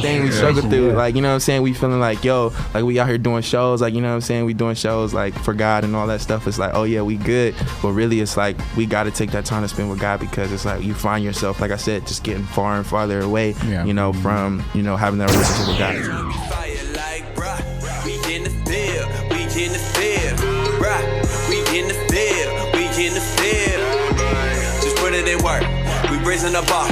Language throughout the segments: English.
thing we struggle through. Like, you know what I'm saying? We feeling like, yo, like we out here doing shows, like, you know what I'm saying? We doing shows like for God and all that stuff. It's like, oh yeah, we good. But really it's like we got to take that time to spend with God, because it's like you find yourself, like I said, just getting far and farther away, you know, from, you know, having that relationship with God. We in the field, we in the field, we in the field, we in the field. Just put it in work, we raising the bar.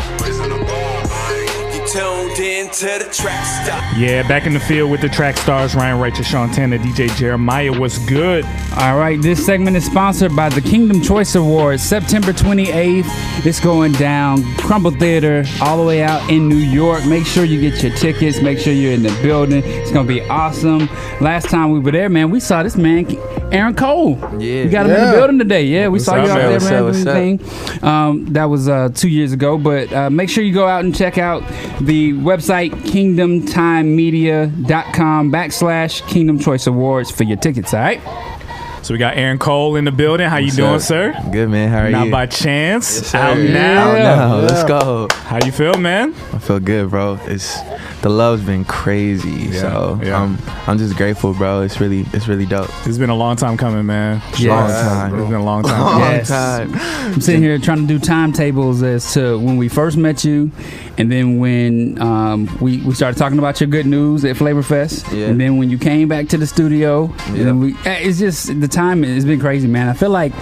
You tuned in to the Trackstarz. Yeah, back in the field with the Trackstarz, Ryan Rachel, Sean Tanner, DJ Jeremiah. What's good? All right, this segment is sponsored by the Kingdom Choice Awards. September 28th, it's going down. Crumble Theater, all the way out in New York. Make sure you get your tickets. Make sure you're in the building. It's going to be awesome. Last time we were there, man, we saw this man, Aaron Cole. Yeah. We got him in the building today. Yeah, we saw you out there, man. What's up? That was 2 years ago. But make sure you go out and check out the website, kingdomtimemedia.com/Kingdom Choice Awards for your tickets, all right? So we got Aaron Cole in the building. How you doing, sir? Good, man. How are you? Not by chance. Yes, out now. Out now. Let's go. How you feel, man? I feel good, bro. The love's been crazy, I'm just grateful, bro. It's really dope. It's been a long time coming, man. Long time. It's been a long time. Long time. I'm sitting here trying to do timetables as to when we first met you, and then when we started talking about your good news at Flavor Fest, and then when you came back to the studio, and then it's just the time has been crazy, man. I feel like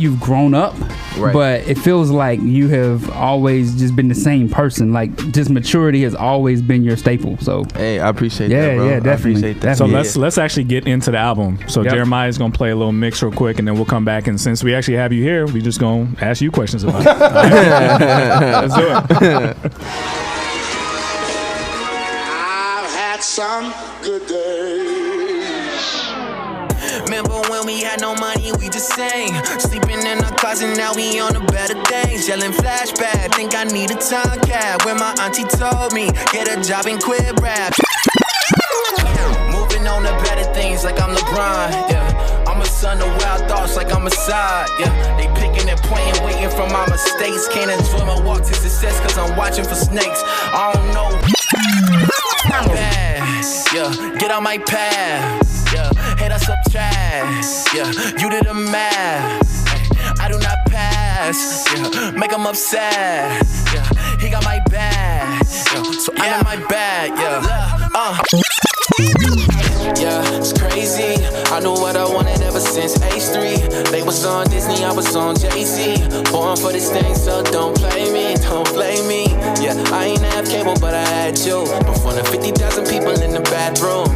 you've grown up. Right. But it feels like you have always just been the same person. Like, just maturity has always been your staple. So hey, I appreciate that, bro. Yeah, definitely. I appreciate that. So let's actually get into the album. So Jeremiah's gonna play a little mix real quick, and then we'll come back. And since we actually have you here, we just gonna ask you questions about it. Let's do it. I've had some good days. Remember when we had no money, we just sang. Sleeping in our closet, now we on the better things. Yelling flashback, think I need a time cap. When my auntie told me, get a job and quit rap. Moving on to better things like I'm LeBron, I'm a son of wild thoughts like I'm a side, They picking and pointing, waiting for my mistakes. Can't enjoy my walk to success cause I'm watching for snakes. I don't know. Bad, get on my path. Hit us up trash, you did the math. I do not pass, make him upset. He got my bag, so I'm in my bag, it's crazy. I knew what I wanted ever since H3. They was on Disney, I was on Jay-Z. Born for this thing, so don't play me, don't blame me. I ain't have cable, but I had you. Before the 50,000 people in the bathroom,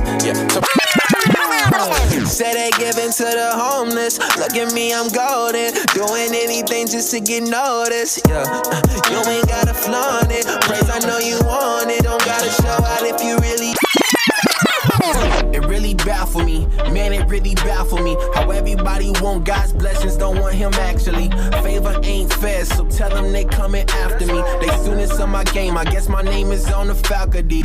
Say they giving to the homeless. Look at me, I'm golden. Doing anything just to get noticed. You ain't gotta flaunt it. Praise, I know you want it. Don't gotta show out if you really. It really baffled me, man, it really baffled me. How everybody want God's blessings, don't want him actually. Favor ain't fair, so tell them they coming after me. They students on my game, I guess my name is on the faculty.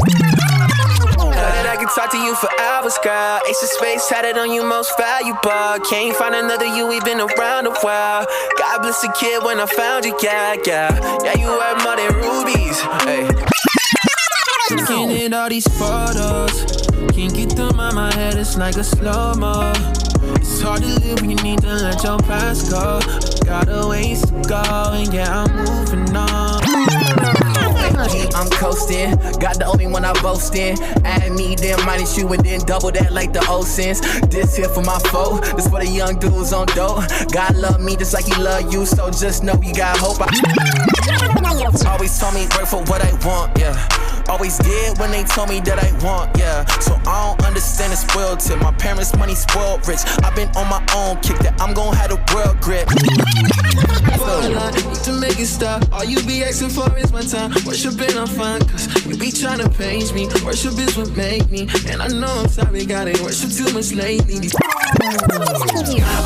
I can talk to you for hours, girl. Ace of Space had it on you most valuable. Can't find another you, we've been around a while. God bless the kid when I found you, yeah, you were more than rubies, hey. Looking at all these photos, can't get them out my head, it's like a slow-mo. It's hard to live when you need to let your past go. Got a ways to go, and I'm moving on. I'm coasting, got the only one I boast in. Add me, then minus you, and then double that like the old sins. This here for my foe, this for the young dudes on dope. God love me just like he love you, so just know you got hope. Always told me work for what I want, Always did when they told me that I want, So I don't understand the spoiled tip. My parents' money spoiled rich. I've been on my own kick that I'm gon' have the world grip. To make it stop, all you be asking for is my time. Worshiping I'm fine, cause you be trying to page me. Worship is what make me, and I know I'm sorry, God ain't worship too much lately.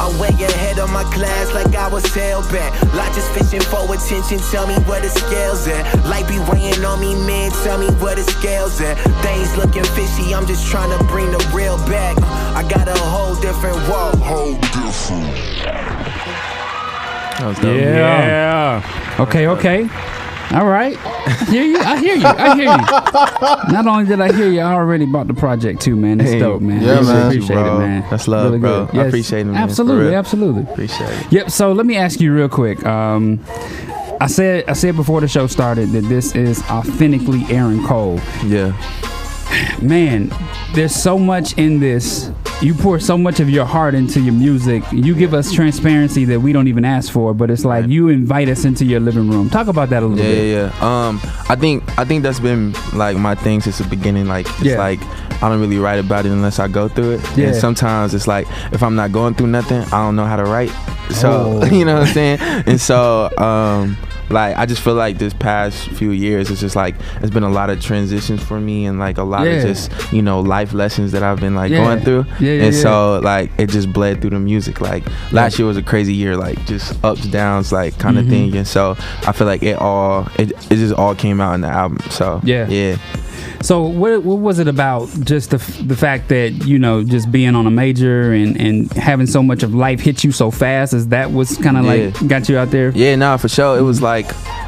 I'm way ahead of my class like I was held back. Like just fishing for attention, tell me where the scales at. Like be weighing on me, man, tell me where the scales at. Things looking fishy, I'm just trying to bring the real back. I got a whole different walk. Yeah. Okay. All right. I hear you. Not only did I hear you, I already bought the project too, man. It's dope, man. Yeah, man. Appreciate it, man. That's love, really bro. Good. Yes. I appreciate it, man. Absolutely. Appreciate it. Yep. So let me ask you real quick. I said before the show started that this is authentically Aaron Cole. Yeah. Man, there's so much in this. You pour so much of your heart into your music. You give us transparency that we don't even ask for, but it's like you invite us into your living room. Talk about that a little bit. Yeah. I think that's been like my thing since the beginning. Like it's like I don't really write about it unless I go through it. Yeah. And sometimes it's like if I'm not going through nothing, I don't know how to write. So you know what I'm saying? And so like I just feel like this past few years it's just like it's been a lot of transitions for me and like a lot of just life lessons that I've been like going through. So like it just bled through the music. Like last year was a crazy year, like just ups, downs, like kind of thing. And so I feel like it just all came out in the album. So yeah. So what was it about just the fact that, just being on a major and having so much of life hit you so fast? Is that what's kind of like got you out there? Yeah, nah, for sure. It was like,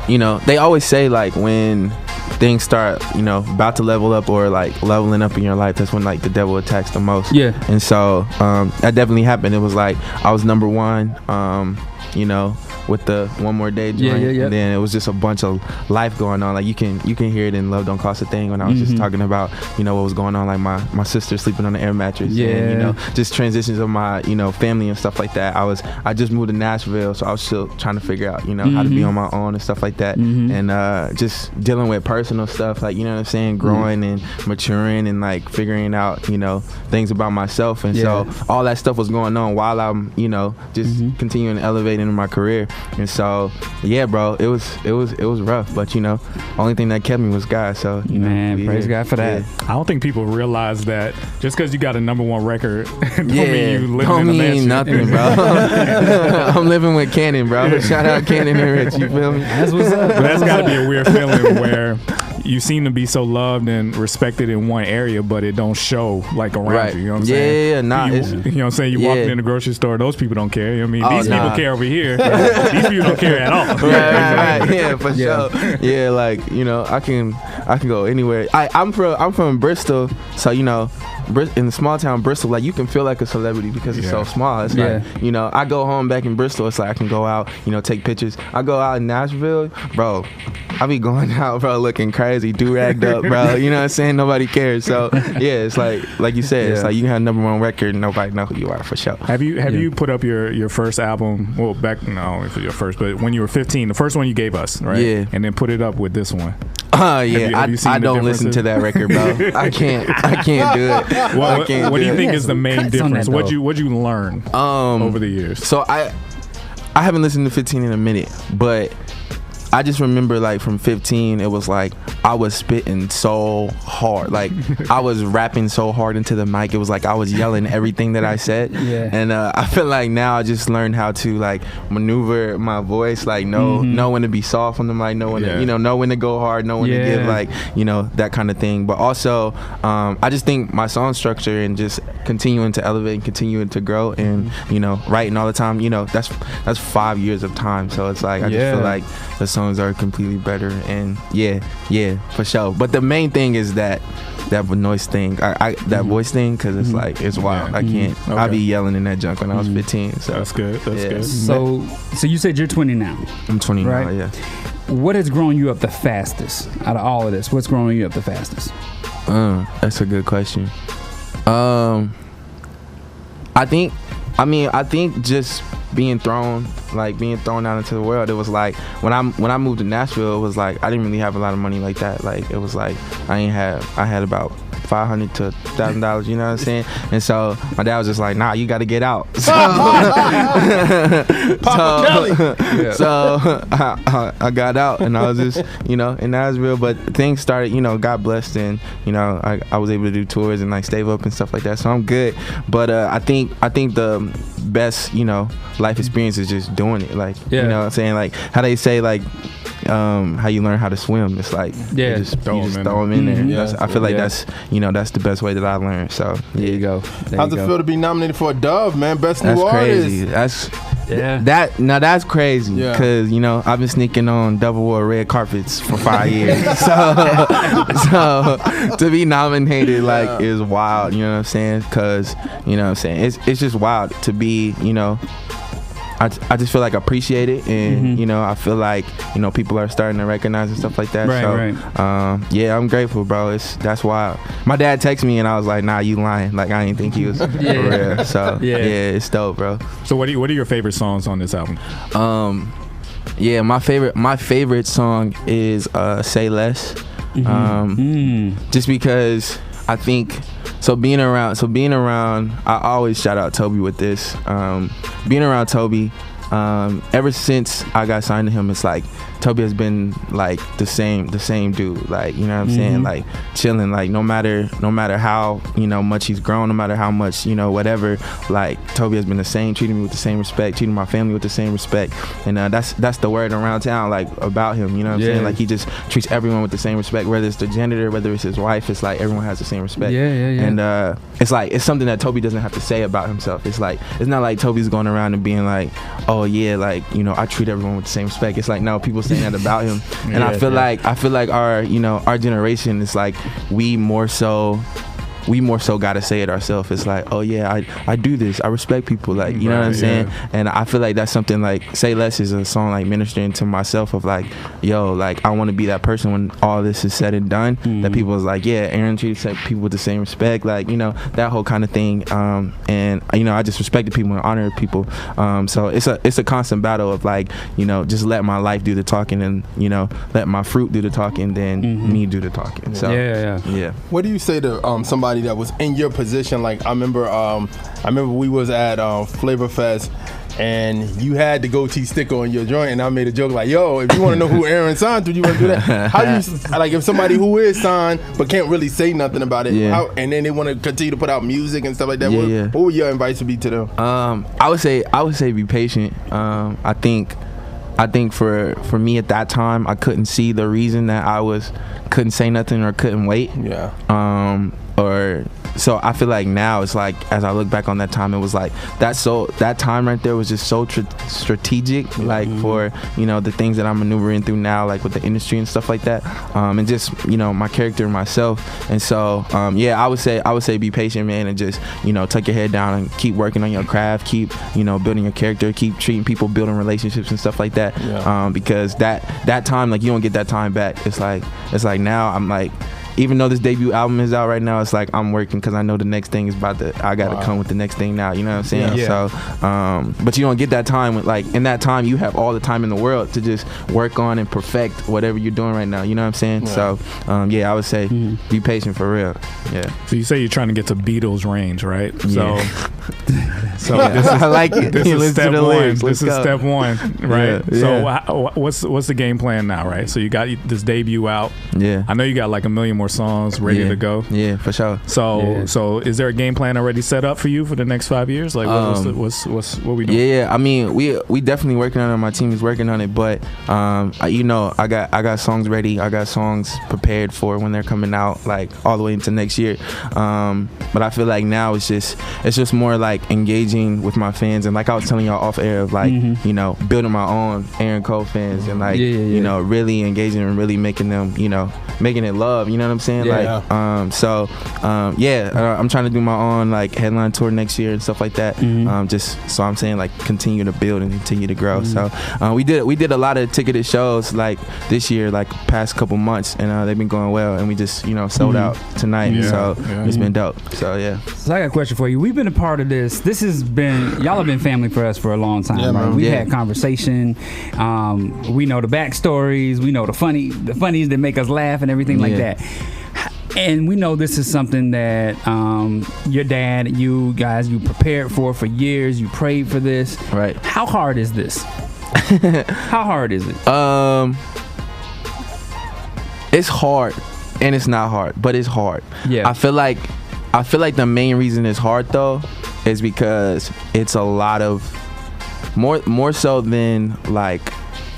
they always say like when things start, about to level up or like leveling up in your life, that's when like the devil attacks the most. Yeah. And so that definitely happened. It was like I was number one, with the One More Day joint. And then it was just a bunch of life going on. Like you can hear it in Love Don't Cost a Thing when I was just talking about, what was going on, like my sister sleeping on the air mattress. And, just transitions of my, family and stuff like that. I just moved to Nashville, so I was still trying to figure out, how to be on my own and stuff like that. And just dealing with personal stuff, like, you know what I'm saying, growing and maturing and like figuring out, things about myself. And so all that stuff was going on while I'm, just continuing to elevate in my career. And so bro, it was rough, but only thing that kept me was God. So praise God for that. I don't think people realize that just because you got a #1 record don't mean you living in the mansion. Nothing, bro. I'm living with Cannon, bro. Shout out Cannon and Rich, you feel me? That's what's up. But that's got to be a weird feeling where you seem to be so loved and respected in one area, but it don't show like around you. You know what I'm saying? Yeah, nah. You know what I'm saying? You walking in the grocery store, those people don't care. You know what I mean? These people care over here. These people don't care at all. Right. Yeah, for sure. Yeah, like, I can go anywhere. I'm from Bristol, so in the small town Bristol, like you can feel like a celebrity because it's so small. It's like, I go home back in Bristol, it's like I can go out, take pictures. I go out in Nashville, bro, I be going out, bro, looking crazy, do-ragged up, bro. You know what I'm saying? Nobody cares. So it's like you said, it's like you have #1 record and nobody know who you are for sure. Have you put up your first album? Well, not for your first, but when you were 15, the first one you gave us, right? Yeah. And then put it up with this one. Have you I don't listen to that record, bro. I can't do it. What do you think is the main difference? What'd you learn over the years? So I haven't listened to 15 in a minute, but I just remember like from 15, it was like I was spitting so hard. Like I was rapping so hard into the mic. It was like I was yelling everything that I said. And I feel like now I just learned how to like maneuver my voice, like know when to be soft on the mic, know when to, know when to go hard, know when to give like, that kind of thing. But also I just think my song structure and just continuing to elevate and continuing to grow and, writing all the time, that's 5 years of time. So it's like I just feel like the songs are completely better and for sure. But the main thing is that noise thing, that voice thing, because it's like it's wild. I can't. Okay. I be yelling in that junk when I was 15. So that's good. That's good. So you said you're 20 now. I'm 20 right? now. Yeah. What has grown you up the fastest out of all of this? What's growing you up the fastest? That's a good question. I think just being thrown out into the world. It was like when I moved to Nashville, it was like I didn't really have a lot of money like that. Like it was like I had about $500 to $1,000, you know what I'm saying? And so my dad was just like, nah, you got to get out. So, I got out and I was just, in Nashville. But things started, got blessed and, I was able to do tours and like stave up and stuff like that. So I'm good. But I think the best, life experience is just doing it. Like, you know what I'm saying? Like how they say like, how you learn how to swim. It's like you just throw them in there. I feel like that's that's the best way that I learned. So there you go. How's it feel to be nominated for a Dove, man? Best new artist. That's That's crazy because you know I've been sneaking on double wore red carpets for 5 years. so to be nominated like is wild. You know what I'm saying? Because you know what I'm saying it's just wild to be, you know. I just feel like I appreciate it, and you know I feel like, you know, people are starting to recognize and stuff like that. Yeah, I'm grateful, bro. That's wild. My dad texted me and I was like, nah, you lying. Like I didn't think he was for real. So yeah, it's dope, bro. So what are your favorite songs on this album? Yeah, my favorite song is Say Less. Just because I think being around, I always shout out Toby with this. Being around Toby, ever since I got signed to him, it's like Toby has been like the same dude. Like, you know what I'm saying? Like chilling. Like no matter how, you know, much he's grown, no matter how much, you know, whatever. Like Toby has been the same, treating me with the same respect, treating my family with the same respect, and that's the word around town, like about him. You know what I'm saying? Like he just treats everyone with the same respect, whether it's the janitor, whether it's his wife. It's like everyone has the same respect. And it's like it's something that Toby doesn't have to say about himself. It's like it's not like Toby's going around and being like, oh yeah, like, you know, I treat everyone with the same respect. It's like, no, people saying that about him. And I feel like our, you know, our generation is like we more so gotta say it ourselves. It's like, oh yeah, I do this, I respect people, like, you know what I'm saying? And I feel like that's something like Say Less is a song like ministering to myself of like, yo, like I want to be that person when all this is said and done, that people is like, yeah, Aaron treats people with the same respect, like, you know, that whole kind of thing. And you know, I just respected people and honored people. So it's a constant battle of like, you know, just let my life do the talking, and, you know, let my fruit do the talking, then me do the talking. So yeah. What do you say to somebody that was in your position? Like I remember we was at Flavor Fest, and you had the goatee sticker on your joint, and I made a joke like, yo, if you want to know who Aaron signed to, you want to do that? How do you, like, if somebody who is signed but can't really say nothing about it, and then they want to continue to put out music and stuff like that, what would your advice be to them? I would say be patient. I think for me at that time, I couldn't see the reason that couldn't say nothing or couldn't wait. So I feel like now it's like, as I look back on that time, it was like that time right there was just so strategic, like for, you know, the things that I'm maneuvering through now, like with the industry and stuff like that, and just, you know, my character and myself. And so I would say be patient, man, and just, you know, tuck your head down and keep working on your craft, keep, you know, building your character, keep treating people, building relationships and stuff like that. Because that time, like, you don't get that time back. It's like now I'm like, even though this debut album is out right now, it's like I'm working because I know the next thing is I got to come with the next thing now. You know what I'm saying? So, but you don't get that time. Like in that time, you have all the time in the world to just work on and perfect whatever you're doing right now. You know what I'm saying? So, I would say be patient for real. Yeah. So you say you're trying to get to Beatles range, right? Yeah. So I like it. This is step one. This is step one, right? So what's the game plan now, right? So you got this debut out. Yeah. I know you got like 1 million more songs ready to go. Yeah, for sure. So is there a game plan already set up for you for the next 5 years? Like what we doing? Yeah. I mean, we definitely working on it. My team is working on it, but you know, I got songs ready. I got songs prepared for when they're coming out, like all the way into next year. But I feel like now it's just more like engaging with my fans, and like I was telling y'all off air of like, you know, building my own Aaron Cole fans, and like, you know, really engaging and really making them, you know, making it love. You know what I'm saying? I'm trying to do my own like headline tour next year and stuff like that. Just so I'm saying, like, continue to build and continue to grow. So we did a lot of ticketed shows like this year, like past couple months, and they've been going well, and we just, you know, sold out tonight. It's been dope. So I got a question for you. We've been a part of this. This has been, y'all have been family for us for a long time, right? We've had conversation. We know the backstories. We know the funnies that make us laugh and everything like that. And we know this is something that your dad, you guys, you prepared for years. You prayed for this. Right. How hard is this? How hard is it? It's hard, and it's not hard, but it's hard. Yeah. I feel like the main reason it's hard though is because it's a lot of more so than like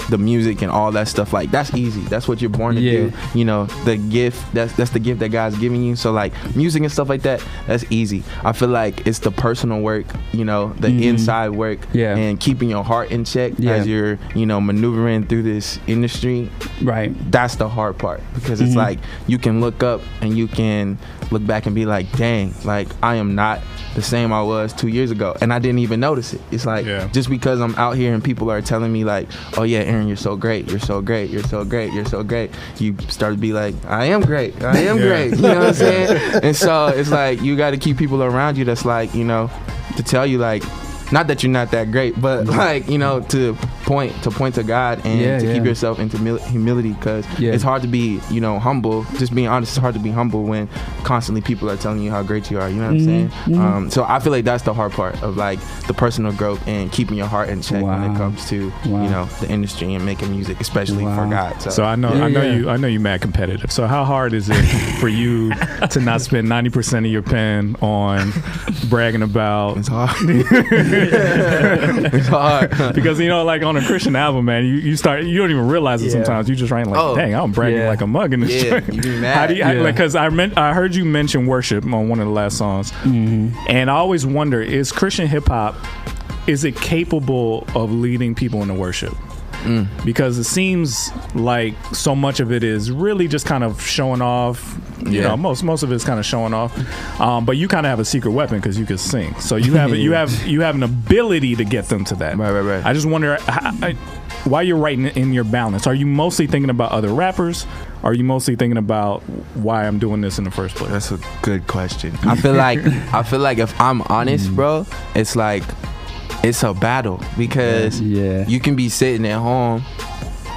the music and all that stuff, like that's easy. That's what you're born to do. You know, the gift, that's the gift that God's giving you. So like music and stuff like that, that's easy. I feel like it's the personal work, you know, the inside work, and keeping your heart in check as you're, you know, maneuvering through this industry. Right. That's the hard part, because it's like you can look up and you can look back and be like, dang, like I am not the same I was 2 years ago, and I didn't even notice it. It's like just because I'm out here and people are telling me like, oh yeah, Aaron, you're so great, you're so great, you're so great, you're so great, you start to be like, I am great, I am great, you know what I'm saying? And so it's like you got to keep people around you that's like, you know, to tell you like, not that you're not that great, but like, you know, to point to God and to keep yourself into humility, because it's hard to be, you know, humble. Just being honest, it's hard to be humble when constantly people are telling you how great you are. You know what I'm saying? So I feel like that's the hard part of like the personal growth and keeping your heart in check when it comes to you know, the industry and making music, especially for God. So I know you mad competitive. So how hard is it for you to not spend 90% of your pen on bragging about? It's hard. It's hard because, you know, like on a Christian album, man, you don't even realize it sometimes. You just write like, dang, I'm bragging like a mug in this track. You be mad. How do you, like, because I heard you mention worship on one of the last songs, and I always wonder, is Christian hip hop, is it capable of leading people into worship? Because it seems like so much of it is really just kind of showing off. You know, most of it's kind of showing off. But you kind of have a secret weapon because you can sing. So you have you have an ability to get them to that. Right. I just wonder why you're writing in your balance. Are you mostly thinking about other rappers? Or are you mostly thinking about why I'm doing this in the first place? That's a good question. I feel like if I'm honest, bro, it's like, it's a battle, because you can be sitting at home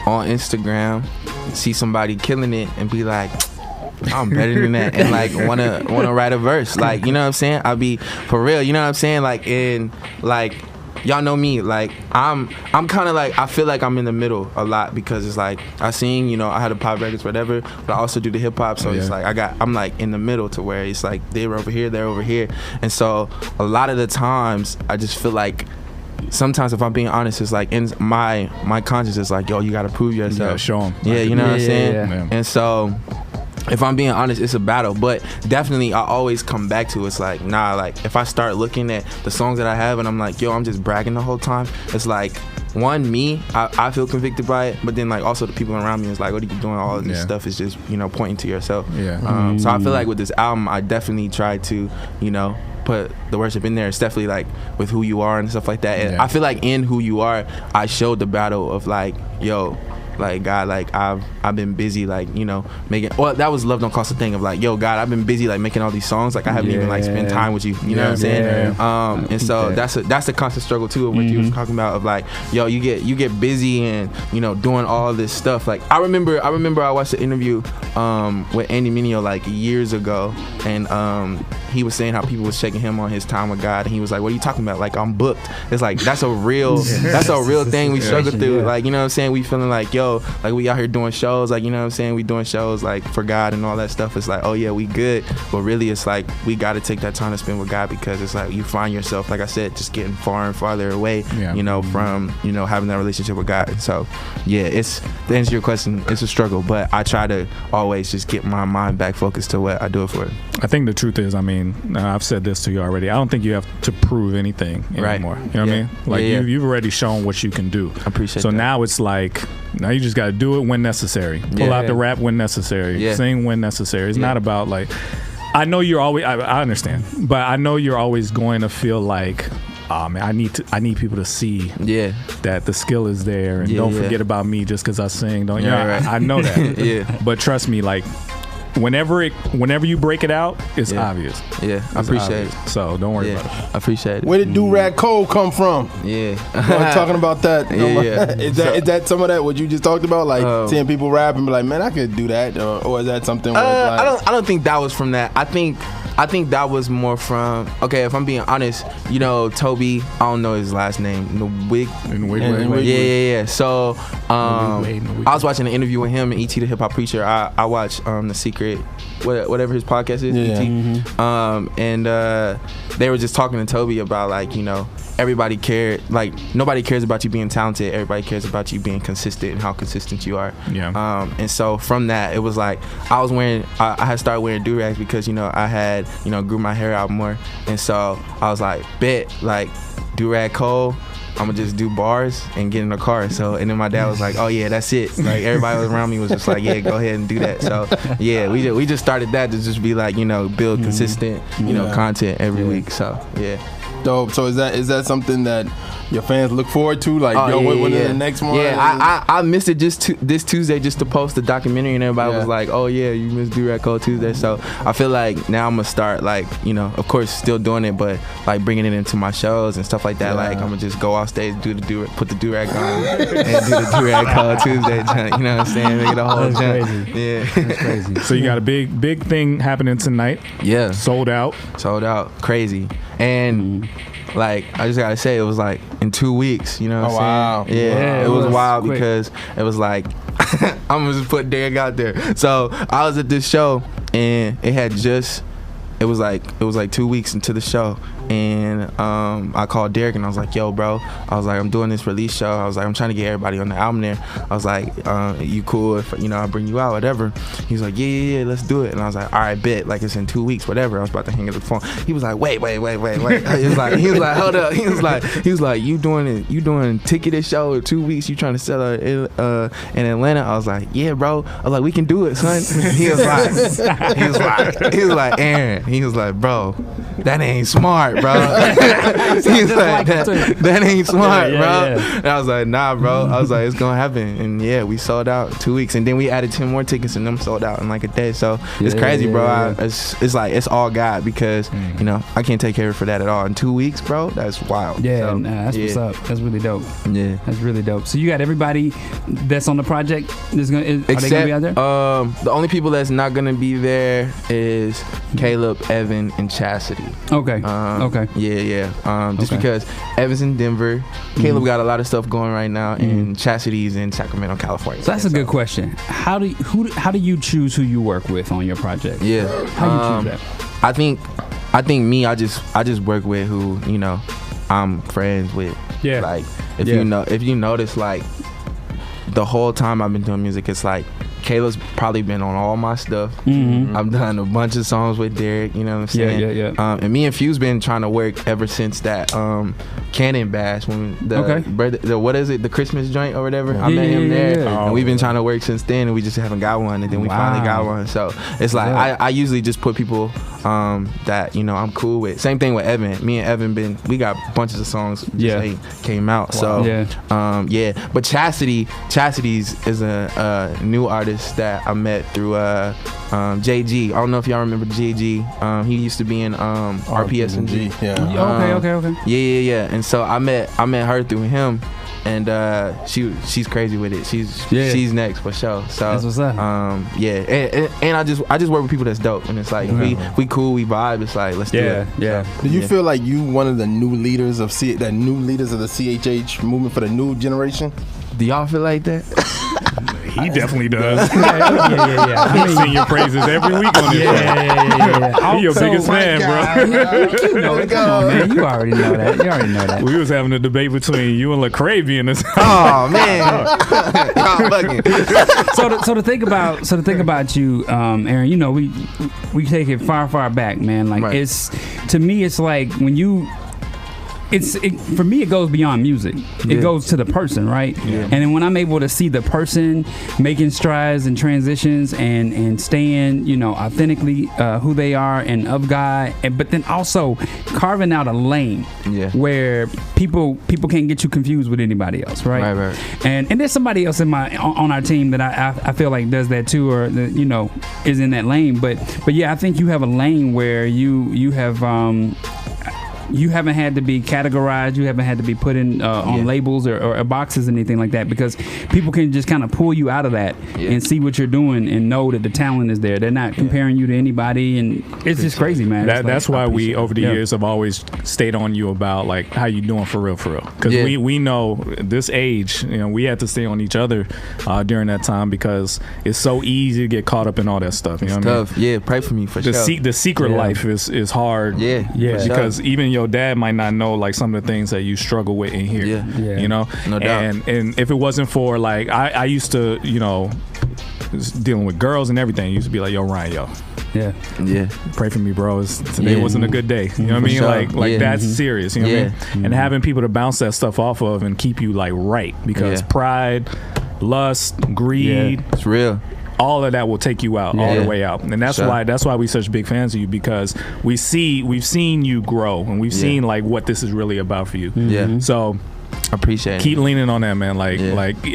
on Instagram, see somebody killing it and be like, I'm better than that, and like wanna write a verse, like, you know what I'm saying? I'll be for real, you know what I'm saying? Like, and like, y'all know me, like I'm kind of like, I feel like I'm in the middle a lot, because it's like I sing, you know, I had a pop records, whatever, but I also do the hip hop, so it's like I'm like in the middle, to where it's like they're over here, they're over here, and so a lot of the times I just feel like, sometimes if I'm being honest, it's like in my conscience is like, yo, you gotta prove yourself. Yeah, show them. Yeah, you know what I'm saying? And so if I'm being honest, it's a battle, but definitely I always come back to, it's like, nah, like if I start looking at the songs that I have and I'm like, yo, I'm just bragging the whole time, it's like, one, I feel convicted by it, but then like also the people around me is like, what are you doing? All of this stuff is just, you know, pointing to yourself. So I feel like with this album, I definitely try to, you know, put the worship in there. It's definitely like with who you are and stuff like that. And I feel like in who you are, I showed the battle of like, yo, like, God, like I've been busy, like, you know, making, well, that was Love Don't Cost a thing of like, yo, God, I've been busy like making all these songs, like I haven't even like spent time with you, you know what I'm saying? And so that's a constant struggle too of what you was talking about of like, yo, you get busy and, you know, doing all this stuff. Like I remember I watched the interview with Andy Mineo like years ago, and he was saying how people was checking him on his time with God, and he was like, what are you talking about? Like, I'm booked. It's like, that's a real thing we struggle through. Like, you know what I'm saying? We feeling like, yo, like we out here doing shows, like, you know what I'm saying? We doing shows like for God and all that stuff. It's like, oh yeah, we good. But really it's like, we got to take that time to spend with God, because it's like you find yourself, like I said, just getting far and farther away, you know, from, you know, having that relationship with God. So yeah, it's, to answer your question, it's a struggle, but I try to always just get my mind back focused to what I do it for. I think the truth is, I mean, I've said this to you already, I don't think you have to prove anything anymore. You know what I mean? Like you've already shown what you can do. I appreciate that. So now it's like, now you just got to do it when necessary. Pull out the rap when necessary. Sing when necessary. It's not about like, I know you're always, I understand, but I know you're always going to feel like, oh man, I need people to see that the skill is there, and don't forget about me just because I sing. Don't you know? I know that. But trust me, like, whenever you break it out, it's obvious. Yeah, I appreciate it. So don't worry about it. I appreciate it. Where did Do-Rag Code come from? Talking about that. Is that some of that what you just talked about? Like seeing people rap and be like, man, I could do that, or is that something? Where I don't think that was from that. I think that was more from, okay, if I'm being honest, you know, Toby, I don't know his last name, Yeah. So I was watching an interview with him and E.T. the Hip Hop Preacher. I watched The Secret, whatever his podcast is, E.T. And they were just talking to Toby about, like, you know, everybody cared. Like nobody cares about you being talented. Everybody cares about you being consistent and how consistent you are. Yeah. And so from that, it was like I had started wearing do-rags because I had grew my hair out more, and so I was like, bet like do-rag Cole. I'm gonna just do bars and get in the car. So, and then my dad was like, "Oh yeah, that's it." Like everybody around me was just like, "Yeah, go ahead and do that." So, yeah, we just started that to just be like, build consistent, content every week. So, yeah. Dope. So is that something that your fans look forward to? Like, when is the next one? Yeah, I missed it just this Tuesday just to post the documentary, and everybody was like, "Oh yeah, you missed Do-Rag Cole Tuesday." So I feel like now I'm gonna start like, of course still doing it, but like bringing it into my shows and stuff like that. Like I'm gonna just go off stage, put the do-rag on, and do the Do-Rag Cole Tuesday. You know what I'm saying? Make it a whole jump. Yeah, that's crazy. So you got a big thing happening tonight. Yeah, sold out, crazy, and. Like I just gotta say, it was like in 2 weeks, you know what I'm saying? Yeah, it was wild quick. Because it was like I'm gonna just put Derek out there. So I was at this show and it was like 2 weeks into the show, and I called Derek and I was like, "Yo, bro," I was like, "I'm doing this release show." I was like, "I'm trying to get everybody on the album there." I was like, "You cool if I bring you out, whatever?" He was like, "Yeah, let's do it." And I was like, "All right, bet. Like it's in 2 weeks, whatever." I was about to hang up the phone. He was like, "Wait." He was like, "Hold up." He was like, "You doing ticketed show in 2 weeks? You trying to sell it in Atlanta?" I was like, "Yeah, bro." I was like, "We can do it, son." He was like, "Aaron." He was like, "Bro, that ain't smart, bro." He was like, that ain't smart, bro. And I was like, "Nah, bro." I was like, "It's gonna happen." And yeah, we sold out 2 weeks, and then we added 10 more tickets, and them sold out in like a day. So it's crazy, bro. It's like it's all God because I can't take care of it for that at all. In 2 weeks, bro, that's wild. Yeah, so, that's what's up. That's really dope. Yeah, that's really dope. So you got everybody that's on the project. Are they gonna be out there? The only people that's not gonna be there is Caleb, Evan, and Chastity. Okay. Okay. Yeah. Just because Evan's in Denver, Caleb got a lot of stuff going right now, and Chastity's in Sacramento, California. So that's a good question. How do you choose who you work with on your project? Yeah. How do you choose that? I think me, I just work with who I'm friends with. Yeah. Like if you notice, like the whole time I've been doing music, it's like Caleb's probably been on all my stuff. I've done a bunch of songs with Derek, you know what I'm saying? Yeah. And me and Fuse been trying to work ever since that Cannon Bash when the what is it, the Christmas joint or whatever. I met him there, and we've been trying to work since then, and we just haven't got one, and then we finally got one. So it's like I usually just put people that I'm cool with. Same thing with Evan. Me and Evan we got bunches of songs just came out. Wow. So but Chastity's is a new artist that I met through JG. I don't know if y'all remember JG. He used to be in RPSMG. Okay. Yeah. And so I met her through him, and she's crazy with it. She's next for sure. So that's what's up. And I just work with people that's dope, and it's like we cool, we vibe. It's like let's do it. Yeah. Do you feel like you one of the new leaders of the CHH movement for the new generation? Do y'all feel like that? He definitely does. Yeah. I've seen your praises every week on this show. Yeah. He your biggest fan, bro. You know it. Come on, man. You already know that. We was having a debate between you and Lecrae being this. Oh man. So to think about you, Aaron, we take it far back, man. Like it's to me, it's like when you. For me, it goes beyond music. It goes to the person, right? Yeah. And then when I'm able to see the person making strides and transitions and staying, authentically who they are and of God, but then also carving out a lane where people can't get you confused with anybody else, right? Right. And there's somebody else on our team that I feel like does that too, or is in that lane. But yeah, I think you have a lane where you have. You haven't had to be categorized. You haven't had to be put in on labels or boxes or anything like that, because people can just kind of pull you out of that and see what you're doing and know that the talent is there. They're not comparing you to anybody, and it's just crazy, man. That's why we over the years have always stayed on you about like how you doing for real, because we know this age, we had to stay on each other during that time because it's so easy to get caught up in all that stuff. You know what I mean? Yeah, pray for me for sure. The secret life is hard. Yeah, because even your dad might not know like some of the things that you struggle with in here. Yeah. You know, No doubt. And if it wasn't for like I used to, you know, dealing with girls and everything, used to be like, yo, Ryan, yo. Yeah. Pray for me, bro. Today wasn't a good day. You know what I mean? Sure. Like that's serious. You know what I mean? And having people to bounce that stuff off of and keep you like right, because pride, lust, greed, it's real. All of that will take you out all the way out, and that's why we such big fans of you, because we've seen you grow, and we've seen like what this is really about for you. Yeah. So appreciate keep leaning on that, man. Like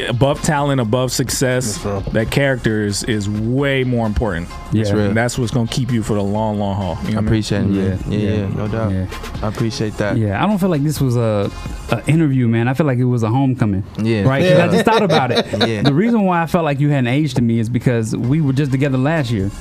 above talent, above success, that character is way more important. Yeah. And that's what's gonna keep you for the long haul. You know I appreciate it. Yeah, no doubt. Yeah. I appreciate that. Yeah, I don't feel like this was a interview, man. I feel like it was a homecoming. Yeah. Right? Because I just thought about it. Yeah. The reason why I felt like you hadn't aged to me is because we were just together last year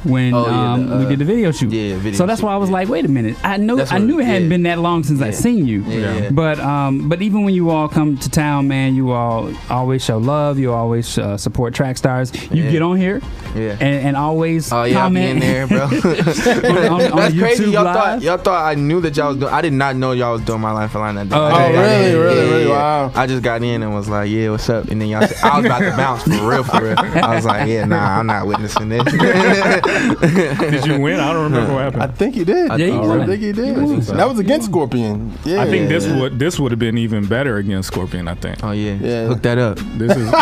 when we did the video shoot. Yeah, video so that's shoot, why I was like, wait a minute. I knew it hadn't been that long since I seen you. Yeah. But even when you all come to town, man, you all always show love. You always support Trackstarz. You get on here and always comment. I'll be in there, bro. on That's crazy. YouTube Y'all thought I knew that y'all was doing. I did not know y'all was doing My Life Line that day. Really? Wow. I just got in and was like, yeah, what's up? And then y'all said, I was about to bounce for real. I was like, yeah, nah, I'm not witnessing this. Did you win? I don't remember what happened. I think he did. Yeah, he won. I think he did. That was against Scorpion. Yeah. I think this would have been even better against Scorpion. I think. Oh yeah. Hook that up. This is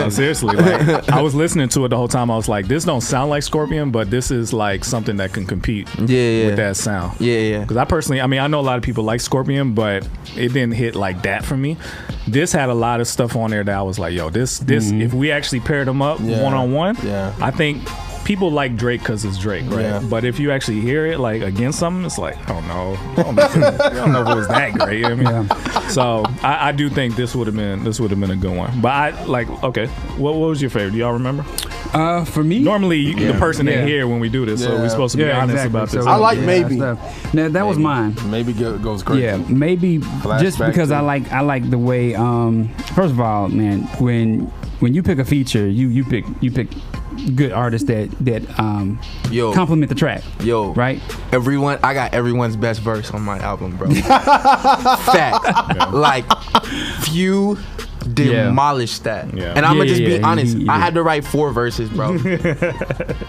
no, seriously. Like, I was listening to it the whole time. I was like, this don't sound like Scorpion, but this is like something that can compete. with that sound. Yeah. Because I personally, I mean, I know a lot of people like Scorpion, but it didn't hit like that for me. This had a lot of stuff on there that I was like, yo, this. If we actually paired them up one on one, I think. People like Drake because it's Drake, right? Yeah. But if you actually hear it like against something, it's like, I don't know I don't know if it was that great. You know what I mean? So I do think this would have been a good one. But I like, okay, what was your favorite? Do y'all remember? For me, normally the person ain't here when we do this, so we're supposed to be honest about this. I like Maybe. Now that was mine. Maybe goes great. Yeah, maybe just because I like the way. First of all, man, when you pick a feature, you pick good artists that complement the track. Right? I got everyone's best verse on my album, bro. Fact. Like few demolished that. And I'm gonna just be honest. I had to write 4 verses, bro.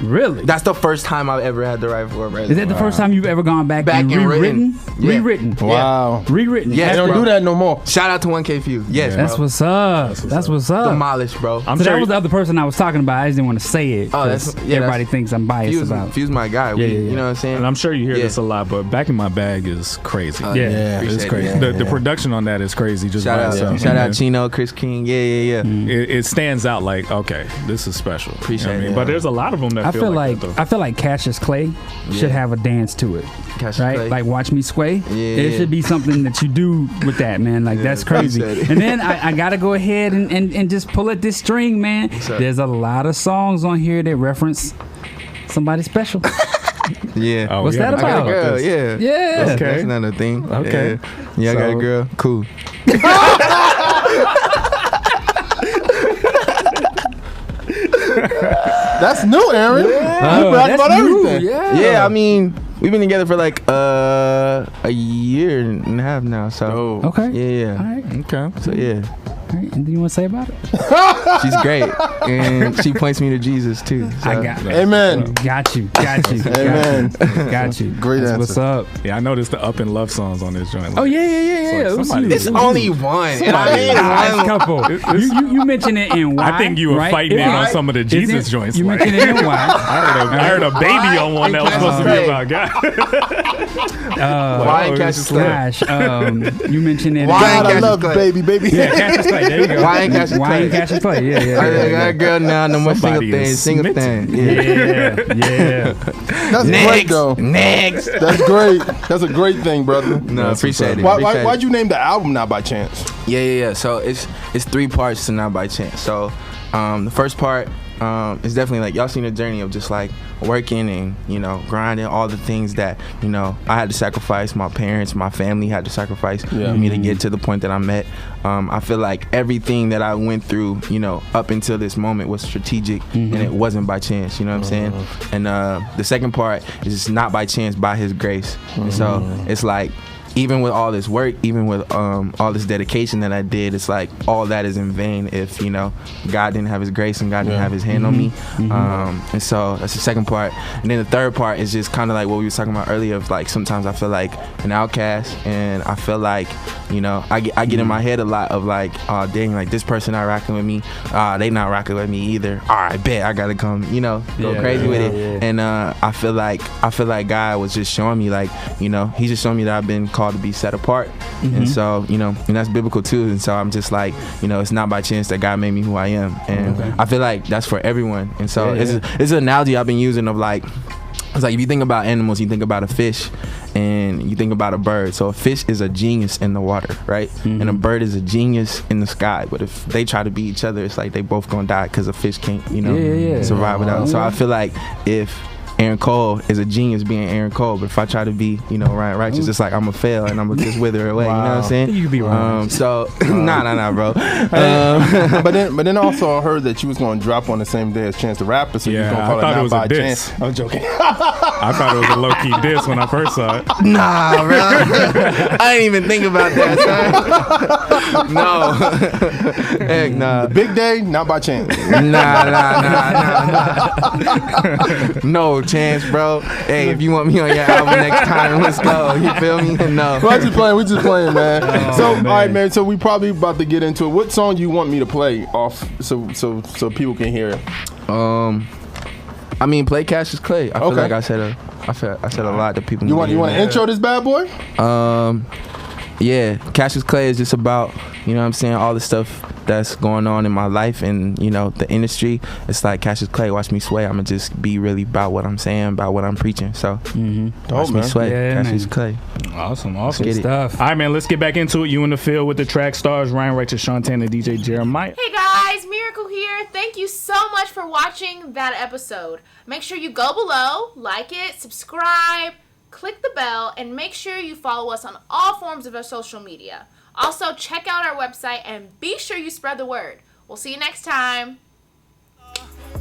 Really? That's the first time I've ever had to write 4 verses. Is that the first time you've ever gone back and rewritten? Rewritten. Wow. Rewritten. Yes, they don't do that no more. Shout out to 1K Few. Yes, That's bro. what's up. That's what's up. Demolished, bro. So that was the other person I was talking about. I just didn't want to say it. Oh, everybody thinks I'm biased about. Few's my guy. You know what I'm saying? And I'm sure you hear this a lot, but Back in My Bag is crazy. It's crazy. The production on that is crazy. Just shout out Chino, Chris King. Yeah. It stands out like, okay, this is special. Appreciate it. But there's a lot of them that I feel like Cassius Clay should have a dance to it. Cassius right? Clay. Like Watch Me Sway. There should be something that you do with that, man. Like that's crazy. And then I gotta go ahead and just pull at this string, man. There's a lot of songs on here that reference somebody special. What's that about? I got a girl. Yeah. Okay. That's another thing. Okay. Yeah, I got a girl. Cool. That's new, Aaron. You brag about everything. Yeah, I mean, we've been together for like a year and a half now. So okay. Yeah. All right. Okay. So yeah. All right. Anything you want to say about it? She's great, and she points me to Jesus too. So. I got it. Amen. Got you. Amen. Got you. Great That's answer. what's up? Yeah, I noticed the Up and Love songs on this joint. Oh yeah. Like somebody- It's only one. And I mean, Nice couple. You mentioned it in Y. I think you were right? fighting in on some of the Jesus joints. You like, mentioned it in Y. I heard a baby on one that was supposed to be about God. Why ain't Cassius Clay? Slash. You mentioned it. God, I Cassius love Clay. baby. Yeah, Cassius Clay. There you go. Why ain't Cassius Why Clay? ain't Cassius Clay? Yeah. I got a girl now. No more single Somebody is thing. Single smitten. thing. Yeah. That's great though. Next. That's great. That's a great thing, brother. No, appreciate it. Why'd you name the album Not by Chance? Yeah. So it's 3 parts to Not by Chance. So the first part, it's definitely like y'all seen the journey of just like working and, you know, grinding, all the things that, you know, I had to sacrifice, my parents, my family had to sacrifice for me to get to the point that I'm at. I feel like everything that I went through, you know, up until this moment was strategic and it wasn't by chance, you know what I'm saying? And the second part is it's not by chance, by his grace. And so it's like, even with all this work, even with all this dedication that I did, it's like all that is in vain if, you know, God didn't have his grace and God didn't have his hand on me. And so that's the second part. And then the third part is just kind of like what we were talking about earlier of like sometimes I feel like an outcast, and I feel like, you know, I get in my head a lot of like, oh dang, like this person not rocking with me, they not rocking with me either. All right, bet I gotta come, you know, go crazy with it. And I feel like God was just showing me like, you know, he's just showing me that I've been called to be set apart. And so, you know, and that's biblical too. And so I'm just like, you know, it's not by chance that God made me who I am. And I feel like that's for everyone. And so it's an analogy I've been using of like, it's like if you think about animals, you think about a fish and you think about a bird. So a fish is a genius in the water, right? And a bird is a genius in the sky. But if they try to be each other, it's like they both gonna die because a fish can't, you know, survive without. So I feel like if Aaron Cole is a genius being Aaron Cole, but if I try to be, you know, Ryan Righteous, it's like I'm gonna fail and I'm gonna just wither away. You know what I'm saying? You could be wrong. So nah, bro. But then also I heard that you was gonna drop on the same day as Chance the Rapper, so you was gonna call it Not By Chance. I'm joking. I thought it was a low key diss when I first saw it. Nah, bro. I didn't even think about that, son. No. Heck nah. The big day, Not By Chance. Nah. No Chance, bro. Hey, if you want me on your album next time, let's go. You feel me? No. Well, we just playing, man. All right, man. So we probably about to get into it. What song you want me to play off so people can hear it? I mean, play Cassius Clay. I feel like I said a lot that people. You want to intro this bad boy? Yeah, Cassius Clay is just about, you know what I'm saying, all the stuff that's going on in my life and, you know, the industry. It's like Cassius Clay, watch me sway. I'm going to just be really about what I'm saying, about what I'm preaching. So, watch me sway. Cassius Clay. Awesome stuff. All right, man, let's get back into it. You in the field with the Trackstarz, Ryan Righteous, Shantan, and DJ Jeremiah. Hey guys, Miracle here. Thank you so much for watching that episode. Make sure you go below, like it, subscribe, click the bell, and make sure you follow us on all forms of our social media. Also, check out our website and be sure you spread the word. We'll see you next time.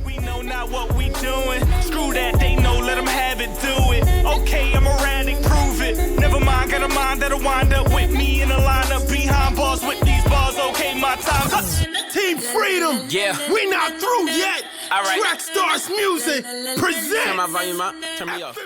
We know not what we doing. Screw that, they know, let them have it, do it. Okay, I'm erratic, prove it. Never mind, got a mind that'll wind up with me in a lineup behind bars with these bars. Okay, my time's up. Team Freedom. Yeah. We not through yet. All right. Trackstarz Music presents. Turn my volume up. Turn me off.